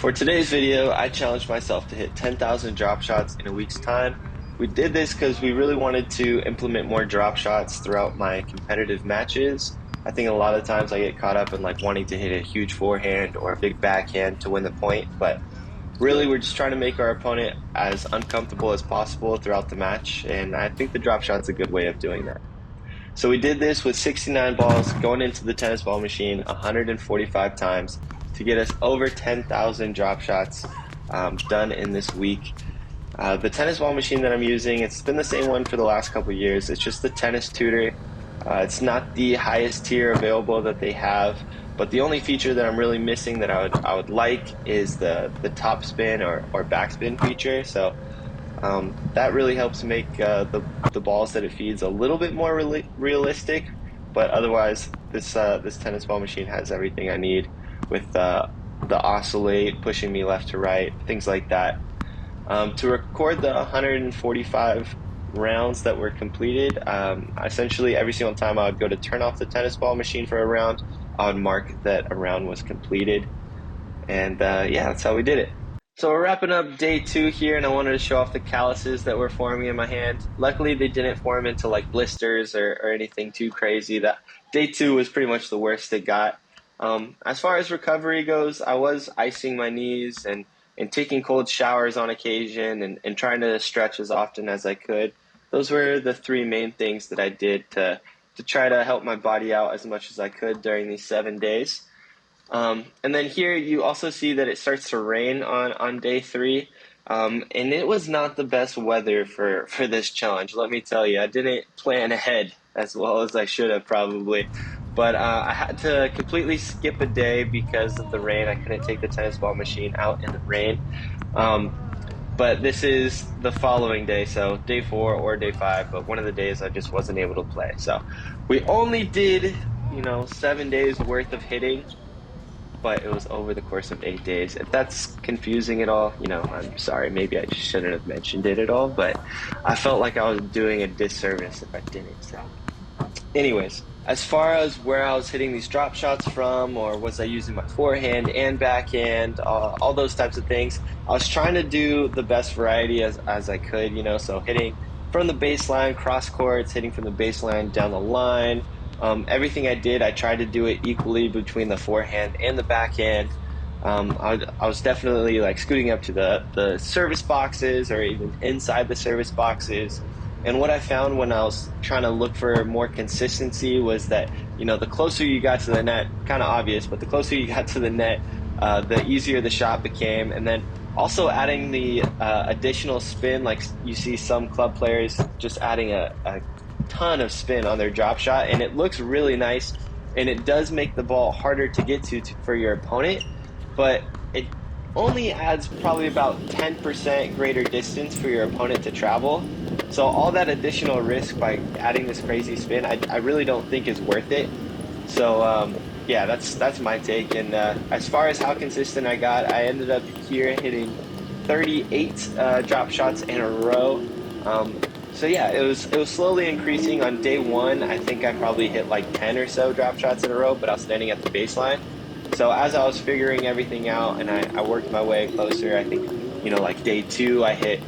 For today's video, I challenged myself to hit 10,000 drop shots in a week's time. We did this because we really wanted to implement more drop shots throughout my competitive matches. I think a lot of times I get caught up in like wanting to hit a huge forehand or a big backhand to win the point, but really we're just trying to make our opponent as uncomfortable as possible throughout the match, and I think the drop shot's a good way of doing that. So we did this with 69 balls going into the tennis ball machine 145 times to get us over 10,000 drop shots done in this week. The tennis ball machine that I'm using, it's been the same one for the last couple of years. It's just the Tennis Tutor. It's not the highest tier available that they have, but the only feature that I'm really missing that I would like is the top spin or backspin feature. So that really helps make the balls that it feeds a little bit more realistic. But otherwise, this tennis ball machine has everything I need with the oscillate, pushing me left to right, things like that. To record the 145 rounds that were completed, essentially every single time I would go to turn off the tennis ball machine for a round, I would mark that a round was completed. And yeah, that's how we did it. So we're wrapping up day 2 here, and I wanted to show off the calluses that were forming in my hand. Luckily, they didn't form into like blisters or anything too crazy. That day 2 was pretty much the worst it got. As far as recovery goes, I was icing my knees and taking cold showers on occasion and trying to stretch as often as I could. Those were the 3 main things that I did to try to help my body out as much as I could during these 7 days. And then here you also see that it starts to rain on day 3. And it was not the best weather for this challenge, let me tell you. I didn't plan ahead as well as I should have probably. But I had to completely skip a day because of the rain. I couldn't take the tennis ball machine out in the rain. But this is the following day, so day 4 or day 5, but one of the days I just wasn't able to play. So we only did, 7 days worth of hitting, but it was over the course of 8 days. If that's confusing at all, I'm sorry. Maybe I just shouldn't have mentioned it at all, but I felt like I was doing a disservice if I didn't. So anyways, as far as where I was hitting these drop shots from, or was I using my forehand and backhand, all those types of things, I was trying to do the best variety as I could, so hitting from the baseline, cross courts, hitting from the baseline down the line. Everything I did, I tried to do it equally between the forehand and the backhand. I was definitely like scooting up to the service boxes or even inside the service boxes. And what I found when I was trying to look for more consistency was that, the closer you got to the net, kind of obvious, but the closer you got to the net, the easier the shot became. And then also adding the additional spin, like you see some club players just adding a ton of spin on their drop shot, and it looks really nice, and it does make the ball harder to get to for your opponent, but it only adds probably about 10% greater distance for your opponent to travel. So all that additional risk by adding this crazy spin, I really don't think is worth it. So yeah, that's my take. And as far as how consistent I got, I ended up here hitting 38 drop shots in a row. So yeah, it was slowly increasing. On day 1, I think I probably hit like 10 or so drop shots in a row, but I was standing at the baseline. So as I was figuring everything out and I worked my way closer, I think, like day 2, I hit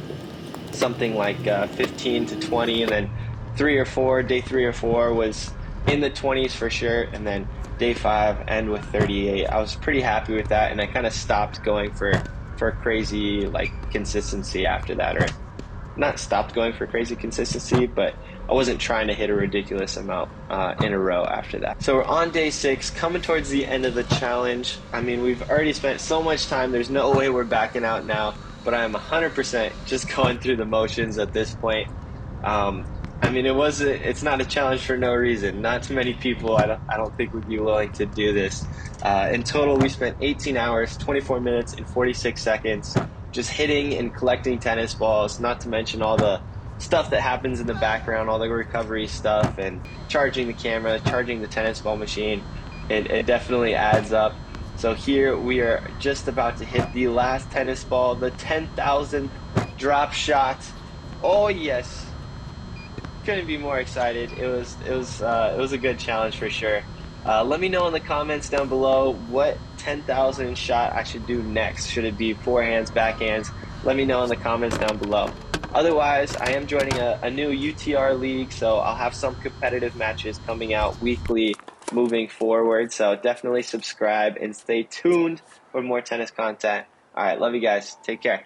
something like 15 to 20, and then day 3 or 4 was in the 20s for sure, and then day 5 end with 38. I was pretty happy with that, and I kind of stopped going for crazy like consistency after that, or not stopped going for crazy consistency, but I wasn't trying to hit a ridiculous amount in a row after that. So we're on day 6, coming towards the end of the challenge. I mean, we've already spent so much time, there's no way we're backing out now, but I am 100% just going through the motions at this point. I mean, it's not a challenge for no reason. Not too many people, I don't think, would be willing to do this. In total, we spent 18 hours, 24 minutes, and 46 seconds just hitting and collecting tennis balls, not to mention all the stuff that happens in the background, all the recovery stuff, and charging the camera, charging the tennis ball machine. It definitely adds up. So here we are just about to hit the last tennis ball, the 10,000th drop shot. Oh yes, couldn't be more excited. It was a good challenge for sure. Let me know in the comments down below what 10,000 shot I should do next. Should it be forehands, backhands? Let me know in the comments down below. Otherwise, I am joining a new UTR league, so I'll have some competitive matches coming out weekly moving forward. So definitely subscribe and stay tuned for more tennis content. All right, love you guys. Take care.